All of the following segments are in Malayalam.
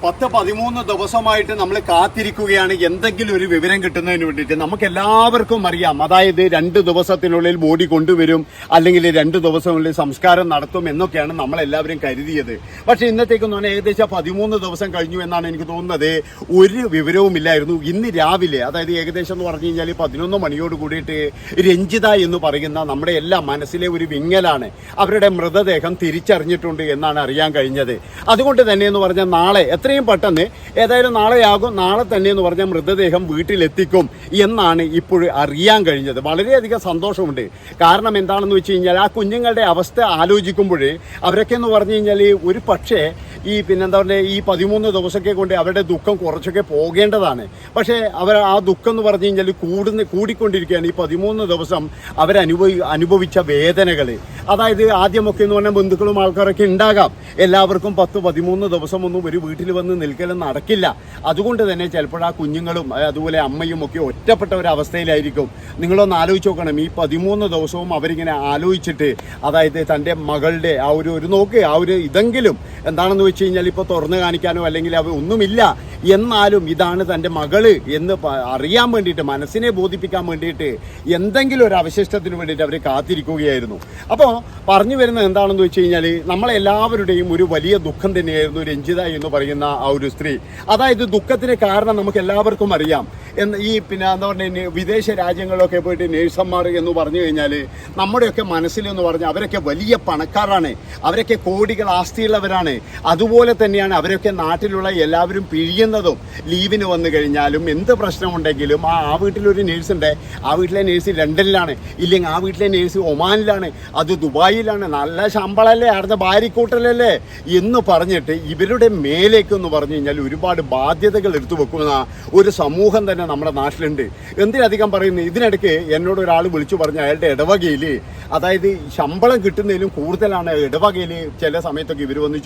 13 ദിവസമായിട്ട് നമ്മൾ കാത്തിരിക്കുകയാണ് എന്തെങ്കിലും ഒരു വിവരം കിട്ടുന്നതിന് വേണ്ടിയിട്ട്. നമുക്ക് എല്ലാവർക്കും അറിയാം, അതായത് 2 ദിവസത്തിനുള്ളിൽ ബോഡി കൊണ്ടുവരും, അല്ലെങ്കിൽ 2 ദിവസത്തിനുള്ളിൽ സംസ്കാരം നടത്തും എന്നൊക്കെയാണ് നമ്മളെല്ലാവരും കരുതിയത്. പക്ഷെ ഇന്നത്തേക്ക് പറഞ്ഞാൽ ഏകദേശം 13 ദിവസം കഴിഞ്ഞു എന്നാണ് എനിക്ക് തോന്നുന്നത്. ഒരു വിവരവുമില്ലായിരുന്നു. ഇന്ന് രാവിലെ, അതായത് ഏകദേശം എന്ന് പറഞ്ഞു കഴിഞ്ഞാൽ 11 മണിയോട് കൂടിയിട്ട് രഞ്ജിത എന്ന് പറയുന്ന നമ്മുടെ എല്ലാ മനസ്സിലെ ഒരു വിങ്ങലാണ്. അവരുടെ മൃതദേഹം തിരിച്ചറിഞ്ഞിട്ടുണ്ട് എന്നാണ് അറിയാൻ കഴിഞ്ഞത്. അതുകൊണ്ട് തന്നെ എന്ന് പറഞ്ഞാൽ നാളെ എത്രയും പെട്ടെന്ന്, ഏതായാലും നാളെയാകും, നാളെ തന്നെ എന്ന് പറഞ്ഞാൽ മൃതദേഹം വീട്ടിലെത്തിക്കും എന്നാണ് ഇപ്പോൾ അറിയാൻ കഴിഞ്ഞത്. വളരെയധികം സന്തോഷമുണ്ട്. കാരണം എന്താണെന്ന് വെച്ച് കഴിഞ്ഞാൽ ആ കുഞ്ഞുങ്ങളുടെ അവസ്ഥ ആലോചിക്കുമ്പോൾ അവരൊക്കെ എന്ന് പറഞ്ഞു കഴിഞ്ഞാൽ ഒരു പക്ഷേ ഈ പിന്നെന്താ പറയുക, ഈ 13 ദിവസമൊക്കെ കൊണ്ട് അവരുടെ ദുഃഖം കുറച്ചൊക്കെ പോകേണ്ടതാണ്. പക്ഷേ അവർ ആ ദുഃഖം എന്ന് പറഞ്ഞു കഴിഞ്ഞാൽ കൂടിക്കൊണ്ടിരിക്കുകയാണ്. ഈ 13 ദിവസം അനുഭവിച്ച വേദനകൾ, അതായത് ആദ്യമൊക്കെ എന്ന് പറഞ്ഞാൽ ബന്ധുക്കളും ആൾക്കാരൊക്കെ ഉണ്ടാകാം. എല്ലാവർക്കും 10-13 ദിവസം ഒന്നും ഒരു വീട്ടിൽ വന്ന് നിൽക്കലും നടക്കില്ല. അതുകൊണ്ട് തന്നെ ചിലപ്പോൾ ആ കുഞ്ഞുങ്ങളും അതുപോലെ അമ്മയും ഒക്കെ ഒറ്റപ്പെട്ട ഒരു അവസ്ഥയിലായിരിക്കും. നിങ്ങളൊന്ന് ആലോചിച്ച് നോക്കണം. ഈ 13 ദിവസവും അവരിങ്ങനെ ആലോചിച്ചിട്ട്, അതായത് തൻ്റെ മകളുടെ ആ ഒരു നോക്ക്, ആ ഒരു ഇതെങ്കിലും എന്താണെന്ന് വെച്ച് കഴിഞ്ഞാൽ ഇപ്പോൾ തുറന്നു കാണിക്കാനോ അല്ലെങ്കിൽ അവർ ഒന്നുമില്ല, എന്നാലും ഇതാണ് തൻ്റെ മകള് എന്ന് അറിയാൻ വേണ്ടിയിട്ട്, മനസ്സിനെ ബോധിപ്പിക്കാൻ വേണ്ടിയിട്ട് എന്തെങ്കിലും ഒരു അവശിഷ്ടത്തിന് വേണ്ടിയിട്ട് അവർ കാത്തിരിക്കുകയായിരുന്നു. അപ്പോൾ പറഞ്ഞു വരുന്നത് എന്താണെന്ന് വെച്ച് കഴിഞ്ഞാൽ നമ്മളെല്ലാവരുടെയും ഒരു വലിയ ദുഃഖം തന്നെയായിരുന്നു രഞ്ജിത എന്ന് പറയുന്ന ആ ഒരു സ്ത്രീ. അതായത് ദുഃഖത്തിന് കാരണം നമുക്ക് എല്ലാവർക്കും അറിയാം. ഈ പിന്നെ എന്താ പറയുക, വിദേശ രാജ്യങ്ങളിലൊക്കെ പോയിട്ട് നേഴ്സന്മാർ എന്ന് പറഞ്ഞു കഴിഞ്ഞാൽ നമ്മുടെയൊക്കെ മനസ്സിലെന്ന് പറഞ്ഞാൽ അവരൊക്കെ വലിയ പണക്കാരാണ്, അവരൊക്കെ കോടികൾ ആസ്തിയുള്ളവരാണ്. അതുപോലെ തന്നെയാണ് അവരൊക്കെ നാട്ടിലുള്ള എല്ലാവരും പിഴിയുന്നതും. ലീവിന് വന്നു കഴിഞ്ഞാലും എന്ത് പ്രശ്നമുണ്ടെങ്കിലും ആ വീട്ടിലൊരു നേഴ്സുണ്ട്, ആ വീട്ടിലെ നേഴ്സ് ലണ്ടനിലാണ്, ഇല്ലെങ്കിൽ ആ വീട്ടിലെ നേഴ്സ് ഒമാനിലാണ്, അത് ദുബായിലാണ്, നല്ല ശമ്പളമല്ലേ, അടുത്ത ഭാര്യക്കൂട്ടലല്ലേ എന്ന് പറഞ്ഞിട്ട് ഇവരുടെ മേലേക്കെന്ന് പറഞ്ഞു കഴിഞ്ഞാൽ ഒരുപാട് ബാധ്യതകൾ എടുത്തു വെക്കുന്ന ഒരു സമൂഹം തന്നെ നമ്മുടെ നാട്ടിലുണ്ട്. എന്തിനധികം പറയുന്നത്, ഇതിനിടയ്ക്ക് എന്നോട് ഒരാൾ വിളിച്ചു പറഞ്ഞു അയാളുടെ ഇടവകയിൽ, അതായത് ശമ്പളം കിട്ടുന്നതിലും കൂടുതലാണ് ഇടവകയിൽ ചില സമയത്തൊക്കെ ഇവർ വന്ന്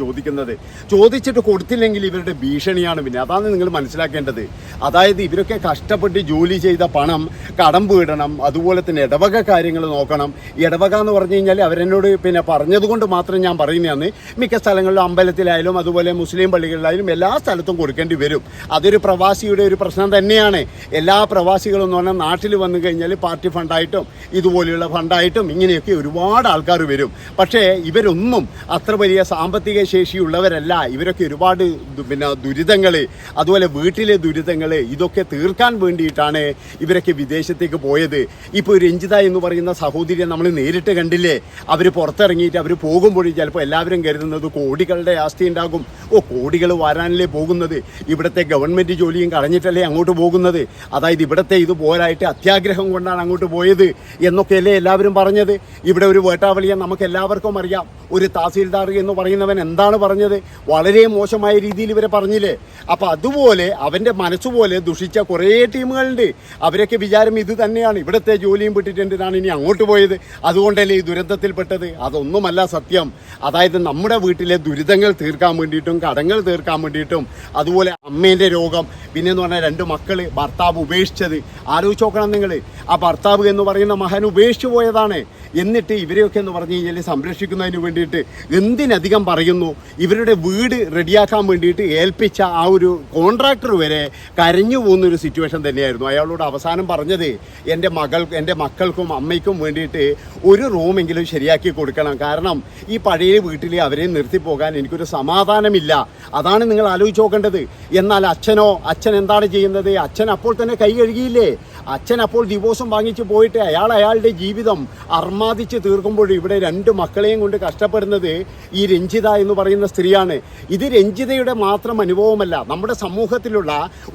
ചോദിച്ചിട്ട് കൊടുത്തില്ലെങ്കിൽ ഇവരുടെ ഭീഷണിയാണ്. പിന്നെ അതാണ് നിങ്ങൾ മനസ്സിലാക്കേണ്ടത്. അതായത് ഇവരൊക്കെ കഷ്ടപ്പെട്ട് ജോലി ചെയ്ത പണം കടം വീടണം, അതുപോലെ തന്നെ ഇടവക കാര്യങ്ങൾ നോക്കണം. ഇടവക എന്ന് പറഞ്ഞു കഴിഞ്ഞാൽ അവരെന്നോട് പിന്നെ പറഞ്ഞതുകൊണ്ട് മാത്രം ഞാൻ പറയുന്നതാണ്. മിക്ക സ്ഥലങ്ങളിലും അമ്പലത്തിലായാലും അതുപോലെ മുസ്ലിം പള്ളികളിലായാലും എല്ലാ സ്ഥലത്തും കൊടുക്കേണ്ടി വരും. അതൊരു പ്രവാസിയുടെ ഒരു പ്രശ്നം തന്നെയാണ്. എല്ലാ പ്രവാസികളും എന്ന് പറഞ്ഞാൽ നാട്ടിൽ വന്നു കഴിഞ്ഞാൽ പാർട്ടി ഫണ്ടായിട്ടും ഇതുപോലെയുള്ള ഫണ്ടായിട്ടും ഇങ്ങനെയൊക്കെ ഒരുപാട് ആൾക്കാർ വരും. പക്ഷേ ഇവരൊന്നും അത്ര വലിയ സാമ്പത്തിക ശേഷിയുള്ളവരല്ല. ഇവരൊക്കെ ഒരുപാട് പിന്നെ ദുരിതങ്ങൾ, അതുപോലെ വീട്ടിലെ ദുരിതങ്ങൾ, ഇതൊക്കെ തീർക്കാൻ വേണ്ടിയിട്ടാണ് ഇവരൊക്കെ വിദേശത്തേക്ക് പോയത്. ഇപ്പോൾ രഞ്ജിത എന്ന് പറയുന്ന സഹോദരിയെ നമ്മൾ നേരിട്ട് കണ്ടില്ലേ. അവർ പുറത്തിറങ്ങിയിട്ട് അവർ പോകുമ്പോഴും ചിലപ്പോൾ എല്ലാവരും കരുതുന്നത് കോടികളുടെ ആസ്തി ഉണ്ടാകും. കോടികൾ വരാനല്ലേ പോകുന്നത്, ഇവിടുത്തെ ഗവൺമെൻറ് ജോലിയും കളഞ്ഞിട്ടല്ലേ അങ്ങോട്ട് പോകുന്നത്, അതായത് ഇവിടുത്തെ ഇത് പോരായിട്ട് അത്യാഗ്രഹം കൊണ്ടാണ് അങ്ങോട്ട് പോയത് എന്നൊക്കെയല്ലേ എല്ലാവരും പറഞ്ഞത്. ഇവിടെ ഒരു വേട്ടാവളിയെ നമുക്ക് എല്ലാവർക്കും അറിയാം. ഒരു തഹസീൽദാർ എന്ന് പറയുന്നവൻ എന്താണ് പറഞ്ഞത്, വളരെ മോശമായ രീതിയിൽ ഇവരെ പറഞ്ഞില്ലേ. അപ്പം അതുപോലെ അവൻ്റെ മനസ്സുപോലെ ദുഷിച്ച കുറേ ടീമുകളുണ്ട്. അവരൊക്കെ വിചാരം ഇത് തന്നെയാണ്, ഇവിടുത്തെ ജോലിയും വിട്ടിട്ടാണ് ഇനി അങ്ങോട്ട് പോയത്, അതുകൊണ്ടല്ലേ ഈ ദുരന്തത്തിൽപ്പെട്ടത്. അതൊന്നുമല്ല സത്യം. അതായത് നമ്മുടെ വീട്ടിലെ ദുരിതങ്ങൾ തീർക്കാൻ വേണ്ടിയിട്ടും കടങ്ങൾ തീർക്കാൻ വേണ്ടിയിട്ടും, അതുപോലെ അമ്മേൻ്റെ രോഗം, പിന്നെന്ന് പറഞ്ഞാൽ 2 മക്കൾ, ഭർത്താവ് ഉപേക്ഷിച്ചത് ആലോചിച്ച് നോക്കണം നിങ്ങൾ. ആ ഭർത്താവ് എന്ന് പറയുന്ന മകൻ ഉപേക്ഷിച്ചു പോയതാണ്. എന്നിട്ട് ഇവരെയൊക്കെ എന്ന് പറഞ്ഞു കഴിഞ്ഞാൽ സംരക്ഷിക്കുന്നതിന് വേണ്ടിയിട്ട് എന്തിനധികം പറയുന്നു, ഇവരുടെ വീട് റെഡിയാക്കാൻ വേണ്ടിയിട്ട് ഏൽപ്പിച്ച ആ ഒരു കോൺട്രാക്ടർ വരെ കരഞ്ഞു പോകുന്നൊരു സിറ്റുവേഷൻ തന്നെയായിരുന്നു. അയാളോട് അവസാനം പറഞ്ഞത് എൻ്റെ മക്കൾക്കും അമ്മയ്ക്കും വേണ്ടിയിട്ട് ഒരു റൂമെങ്കിലും ശരിയാക്കി കൊടുക്കണം. കാരണം ഈ പഴയ വീട്ടിൽ അവരെ നിർത്തിപ്പോകാൻ എനിക്കൊരു സമാധാനമില്ല. അതാണ് നിങ്ങൾ ആലോചിച്ച് നോക്കേണ്ടത്. എന്നാൽ അച്ഛൻ എന്താണ് ചെയ്യുന്നത്? അച്ഛൻ അപ്പോൾ തന്നെ കൈ കഴുകിയില്ലേ. അച്ഛൻ അപ്പോൾ ഡിവോഴ്സും വാങ്ങിച്ച് പോയിട്ട് അയാളുടെ ജീവിതം അർമാദിച്ച് തീർക്കുമ്പോൾ ഇവിടെ 2 മക്കളെയും കൊണ്ട് കഷ്ടപ്പെടുന്നത് ഈ രഞ്ജിത എന്ന് പറയുന്ന സ്ത്രീയാണ്. ഇത് രഞ്ജിതയുടെ മാത്രം അനുഭവമല്ല, നമ്മുടെ സമൂഹത്തിലുള്ള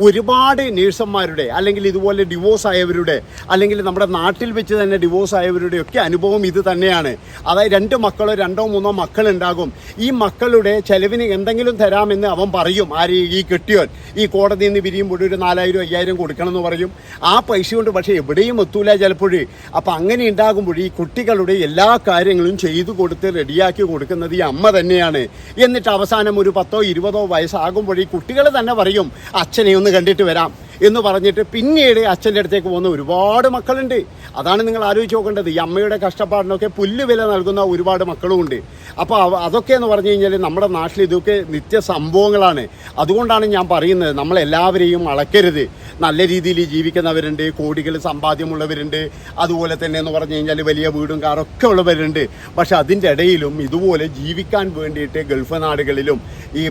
ഒരുപാട് നേഴ്സന്മാരുടെ, അല്ലെങ്കിൽ ഇതുപോലെ ഡിവോഴ്സ് ആയവരുടെ, അല്ലെങ്കിൽ നമ്മുടെ നാട്ടിൽ വെച്ച് തന്നെ ഡിവോഴ്സ് ആയവരുടെ ഒക്കെ അനുഭവം ഇത് തന്നെയാണ്. അതായത് 2 മക്കളോ 2-3 മക്കളുണ്ടാകും. ഈ മക്കളുടെ ചെലവിന് എന്തെങ്കിലും തരാമെന്ന് അവൻ പറയും. ഈ കെട്ടിയോൻ ഈ കോടതിയിൽ നിന്ന് പിരിയുമ്പോൾ ഒരു 4000-5000 കൊടുക്കണം എന്ന് പറയും. ആ പൈസ കൊണ്ട് പക്ഷേ എവിടെയും എത്തൂല ചിലപ്പോഴേ. അപ്പം അങ്ങനെ ഉണ്ടാകുമ്പോൾ ഈ കുട്ടികളുടെ എല്ലാ കാര്യങ്ങളും ചെയ്തു കൊടുത്ത് റെഡിയാക്കി കൊടുക്കുന്നത് ഈ അമ്മ തന്നെയാണ്. എന്നിട്ട് അവസാനം ഒരു 10-20 വയസ്സാകുമ്പോൾ ഈ കുട്ടികൾ തന്നെ പറയും അച്ഛനെ ഒന്ന് കണ്ടിട്ട് വരാം, എന്ന് പറഞ്ഞിട്ട് പിന്നീട് അച്ഛൻ്റെ അടുത്തേക്ക് പോകുന്ന ഒരുപാട് മക്കളുണ്ട്. അതാണ് നിങ്ങൾ ആലോചിച്ച് നോക്കേണ്ടത്. ഈ അമ്മയുടെ കഷ്ടപ്പാടിനൊക്കെ പുല്ലുവില നൽകുന്ന ഒരുപാട് മക്കളും ഉണ്ട്. അപ്പോൾ അതൊക്കെ എന്ന് പറഞ്ഞു കഴിഞ്ഞാൽ നമ്മുടെ നാട്ടിൽ ഇതൊക്കെ നിത്യ സംഭവങ്ങളാണ്. അതുകൊണ്ടാണ് ഞാൻ പറയുന്നത്, നമ്മളെല്ലാവരെയും അളക്കരുത്. നല്ല രീതിയിൽ ജീവിക്കുന്നവരുണ്ട്, കോടികൾ സമ്പാദ്യമുള്ളവരുണ്ട്, അതുപോലെ തന്നെ എന്ന് പറഞ്ഞു കഴിഞ്ഞാൽ വലിയ വീടും കാറൊക്കെ ഉള്ളവരുണ്ട്. പക്ഷെ അതിൻ്റെ ഇടയിലും ഇതുപോലെ ജീവിക്കാൻ വേണ്ടിയിട്ട് ഗൾഫ് നാടുകളിലും ഈ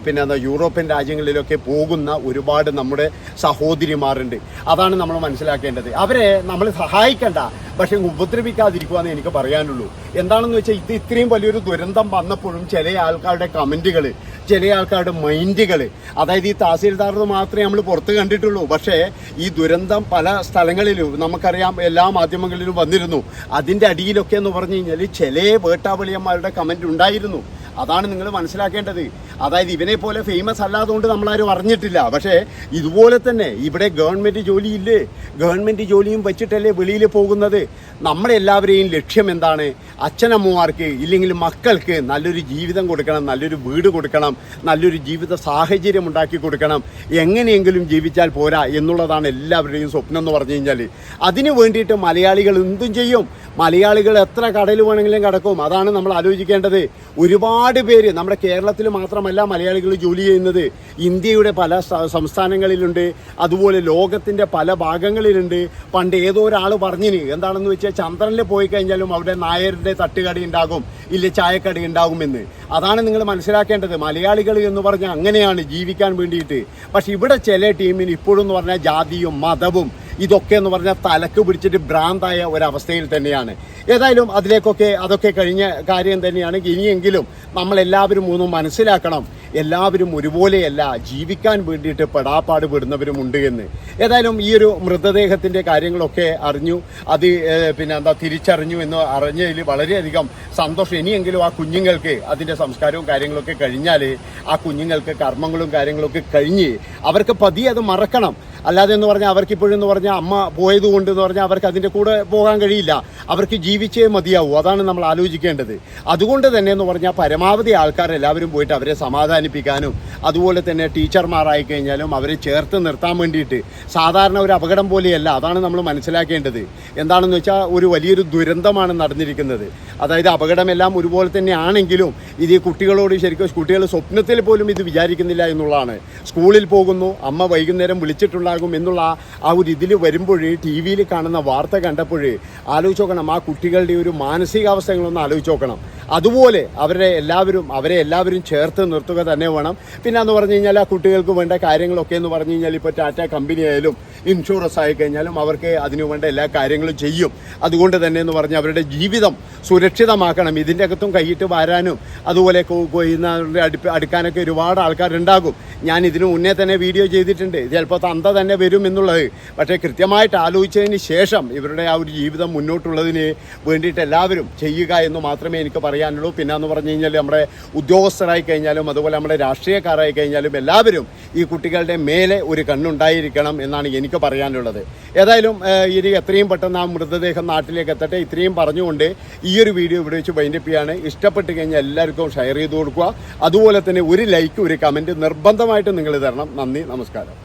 യൂറോപ്യൻ രാജ്യങ്ങളിലൊക്കെ പോകുന്ന ഒരുപാട് നമ്മുടെ സഹോദരിമാരുണ്ട്. അതാണ് നമ്മൾ മനസ്സിലാക്കേണ്ടത്. അവരെ നമ്മൾ സഹായിക്കണ്ട, പക്ഷെ ഉപദ്രവിക്കാതിരിക്കുവാന്ന് എനിക്ക് പറയാനുള്ളൂ. എന്താണെന്ന് വെച്ചാൽ ഇത് ഇത്രയും വലിയൊരു ദുരന്തം വന്നപ്പോഴും ചില ആൾക്കാരുടെ കമൻറ്റുകൾ, ചില ആൾക്കാരുടെ മൈൻഡുകൾ, അതായത് ഈ തഹസീൽദാർ മാത്രമേ നമ്മൾ പുറത്ത് കണ്ടിട്ടുള്ളൂ. പക്ഷേ ഈ ദുരന്തം പല സ്ഥലങ്ങളിലും നമുക്കറിയാം, എല്ലാ മാധ്യമങ്ങളിലും വന്നിരുന്നു. അതിൻ്റെ അടിയിലൊക്കെ എന്ന് പറഞ്ഞു കഴിഞ്ഞാൽ ചില വേട്ടാവളിയന്മാരുടെ കമൻറ്റ് ഉണ്ടായിരുന്നു. അതാണ് നിങ്ങൾ മനസ്സിലാക്കേണ്ടത്. അതായത് ഇവനെ പോലെ ഫേമസ് അല്ലാതുകൊണ്ട് നമ്മളാരും അറിഞ്ഞിട്ടില്ല. പക്ഷേ ഇതുപോലെ തന്നെ ഇവിടെ ഗവൺമെൻറ് ജോലിയില്ലേ, ഗവൺമെൻറ് ജോലിയും വെച്ചിട്ടല്ലേ വെളിയിൽ പോകുന്നത്. നമ്മളെല്ലാവരെയും ലക്ഷ്യം എന്താണ്? അച്ഛനമ്മമാർക്ക് ഇല്ലെങ്കിൽ മക്കൾക്ക് നല്ലൊരു ജീവിതം കൊടുക്കണം, നല്ലൊരു വീട് കൊടുക്കണം, നല്ലൊരു ജീവിത സാഹചര്യം ഉണ്ടാക്കി കൊടുക്കണം. എങ്ങനെയെങ്കിലും ജീവിച്ചാൽ പോരാ എന്നുള്ളതാണ് എല്ലാവരുടെയും സ്വപ്നം എന്ന് പറഞ്ഞു കഴിഞ്ഞാൽ. അതിനു വേണ്ടിയിട്ട് മലയാളികൾ എന്തും ചെയ്യും. മലയാളികൾ എത്ര കടൽ വേണമെങ്കിലും കടക്കും. അതാണ് നമ്മൾ ആലോചിക്കേണ്ടത്. ഒരുപാട് പേര് നമ്മുടെ കേരളത്തിൽ മാത്രമല്ല മലയാളികൾ ജോലി ചെയ്യുന്നത്. ഇന്ത്യയുടെ പല സംസ്ഥാനങ്ങളിലുണ്ട്, അതുപോലെ ലോകത്തിൻ്റെ പല ഭാഗങ്ങളിലുണ്ട്. പണ്ട് ഏതോ ഒരാൾ പറഞ്ഞിന്, എന്താണെന്ന് വെച്ചാൽ ചന്ദ്രനിൽ പോയി കഴിഞ്ഞാലും അവിടെ നായരുടെ തട്ടുകടി ഉണ്ടാകും, ഇല്ല ചായക്കടി ഉണ്ടാകുമെന്ന്. അതാണ് നിങ്ങൾ മനസ്സിലാക്കേണ്ടത്. മലയാളികൾ എന്ന് പറഞ്ഞാൽ അങ്ങനെയാണ് ജീവിക്കാൻ വേണ്ടിയിട്ട്. പക്ഷെ ഇവിടെ ചില ടീമിന് ഇപ്പോഴും എന്ന് പറഞ്ഞാൽ ജാതിയും മതവും ഇതൊക്കെ എന്ന് പറഞ്ഞാൽ തലക്ക് പിടിച്ചിട്ട് ഭ്രാന്തായ ഒരവസ്ഥയിൽ തന്നെയാണ്. ഏതായാലും അതൊക്കെ കഴിഞ്ഞ കാര്യം തന്നെയാണ്. ഇനിയെങ്കിലും നമ്മളെല്ലാവരും ഒന്ന് മനസ്സിലാക്കണം, എല്ലാവരും ഒരുപോലെയല്ല, ജീവിക്കാൻ വേണ്ടിയിട്ട് പെടാപ്പാട് പെടുന്നവരുമുണ്ട് എന്ന്. ഏതായാലും ഈ ഒരു മൃതദേഹത്തിൻ്റെ കാര്യങ്ങളൊക്കെ അറിഞ്ഞു, അത് തിരിച്ചറിഞ്ഞു എന്ന് അറിഞ്ഞതിൽ വളരെയധികം സന്തോഷം. ഇനിയെങ്കിലും ആ കുഞ്ഞുങ്ങൾക്ക് അതിൻ്റെ സംസ്കാരവും കാര്യങ്ങളൊക്കെ കഴിഞ്ഞാൽ ആ കുഞ്ഞുങ്ങൾക്ക് കർമ്മങ്ങളും കാര്യങ്ങളൊക്കെ കഴിഞ്ഞ് അവർക്ക് പതിയെ അത് മറക്കണം. അല്ലാതെ എന്ന് പറഞ്ഞാൽ അവർക്കിപ്പോഴെന്ന് പറഞ്ഞാൽ അമ്മ പോയതുകൊണ്ട് എന്ന് പറഞ്ഞാൽ അവർക്ക് അതിൻ്റെ കൂടെ പോകാൻ കഴിയില്ല. അവർക്ക് ജീവിച്ചേ മതിയാവൂ. അതാണ് നമ്മൾ ആലോചിക്കേണ്ടത്. അതുകൊണ്ട് തന്നെ എന്ന് പറഞ്ഞാൽ പരമാവധി ആൾക്കാരെല്ലാവരും പോയിട്ട് അവരെ സമാധാനിപ്പിക്കാനും, അതുപോലെ തന്നെ ടീച്ചർമാരായി കഴിഞ്ഞാലും അവരെ ചേർത്ത് നിർത്താൻ വേണ്ടിയിട്ട്, സാധാരണ ഒരു അപകടം പോലെയല്ല. അതാണ് നമ്മൾ മനസ്സിലാക്കേണ്ടത്. എന്താണെന്ന് വെച്ചാൽ ഒരു വലിയൊരു ദുരന്തമാണ് നടന്നിരിക്കുന്നത്. അതായത് അപകടമെല്ലാം ഒരുപോലെ തന്നെ ആണെങ്കിലും ഇത് കുട്ടികളോട് ശരിക്കും കുട്ടികൾ സ്വപ്നത്തിൽ പോലും ഇത് വിചാരിക്കുന്നില്ല എന്നുള്ളതാണ്. സ്കൂളിൽ പോകുന്നു, അമ്മ വൈകുന്നേരം വിളിച്ചിട്ടുണ്ടാകും എന്നുള്ള ആ ഒരു ഇതിൽ വരുമ്പോൾ, ടി വിയിൽ കാണുന്ന വാർത്ത കണ്ടപ്പോൾ ആലോചിച്ച് നോക്കണം. ആ കുട്ടികളുടെ ഒരു മാനസികാവസ്ഥകളൊന്ന് ആലോചിച്ച് നോക്കണം. അതുപോലെ അവരെ എല്ലാവരും ചേർത്ത് നിർത്തുക തന്നെ വേണം. പിന്നെ എന്ന് പറഞ്ഞു കഴിഞ്ഞാൽ ആ കുട്ടികൾക്ക് വേണ്ട കാര്യങ്ങളൊക്കെ എന്ന് പറഞ്ഞു കഴിഞ്ഞാൽ ഇപ്പോൾ ടാറ്റ കമ്പനി ആയാലും ഇൻഷുറൻസ് ആയി കഴിഞ്ഞാലും അവർക്ക് അതിനു വേണ്ട എല്ലാ കാര്യങ്ങളും ചെയ്യും. അതുകൊണ്ട് തന്നെ എന്ന് പറഞ്ഞാൽ അവരുടെ ജീവിതം സുരക്ഷിതമാക്കണം. ഇതിൻ്റെ അകത്തും കൈയിട്ട് വരാനും അതുപോലെ അടുക്കാനൊക്കെ ഒരുപാട് ആൾക്കാരുണ്ടാകും. ഞാൻ ഇതിനു മുന്നേ തന്നെ വീഡിയോ ചെയ്തിട്ടുണ്ട്. ചിലപ്പോൾ തന്ത തന്നെ വരും എന്നുള്ളത്. പക്ഷേ കൃത്യമായിട്ട് ആലോചിച്ചതിന് ശേഷം ഇവരുടെ ആ ഒരു ജീവിതം മുന്നോട്ടുള്ളതിന് വേണ്ടിയിട്ട് എല്ലാവരും ചെയ്യുക എന്ന് മാത്രമേ എനിക്ക് പറയാനുള്ളൂ. പിന്നെ എന്ന് പറഞ്ഞു കഴിഞ്ഞാൽ നമ്മുടെ ഉദ്യോഗസ്ഥരായി കഴിഞ്ഞാലും അതുപോലെ നമ്മുടെ രാഷ്ട്രീയക്കാരായി കഴിഞ്ഞാലും എല്ലാവരും ഈ കുട്ടികളുടെ മേലെ ഒരു കണ്ണുണ്ടായിരിക്കണം എന്നാണ് എനിക്ക് പറയാനുള്ളത്. ഏതായാലും ഇനി എത്രയും പെട്ടെന്ന് ആ മൃതദേഹം നാട്ടിലേക്ക് എത്തട്ടെ. ഇത്രയും പറഞ്ഞുകൊണ്ട് ഈ ഒരു വീഡിയോ ഇവിടെ വെച്ച് വൈൻഡപ്പ് ചെയ്യാണ്. ഇഷ്ടപ്പെട്ട് കഴിഞ്ഞാൽ എല്ലാവർക്കും ഷെയർ ചെയ്ത് കൊടുക്കുക. അതുപോലെ തന്നെ ഒരു ലൈക്ക്, ഒരു കമൻറ്റ് നിർബന്ധമായിട്ട് നിങ്ങൾ തരണം. നന്ദി, നമസ്കാരം.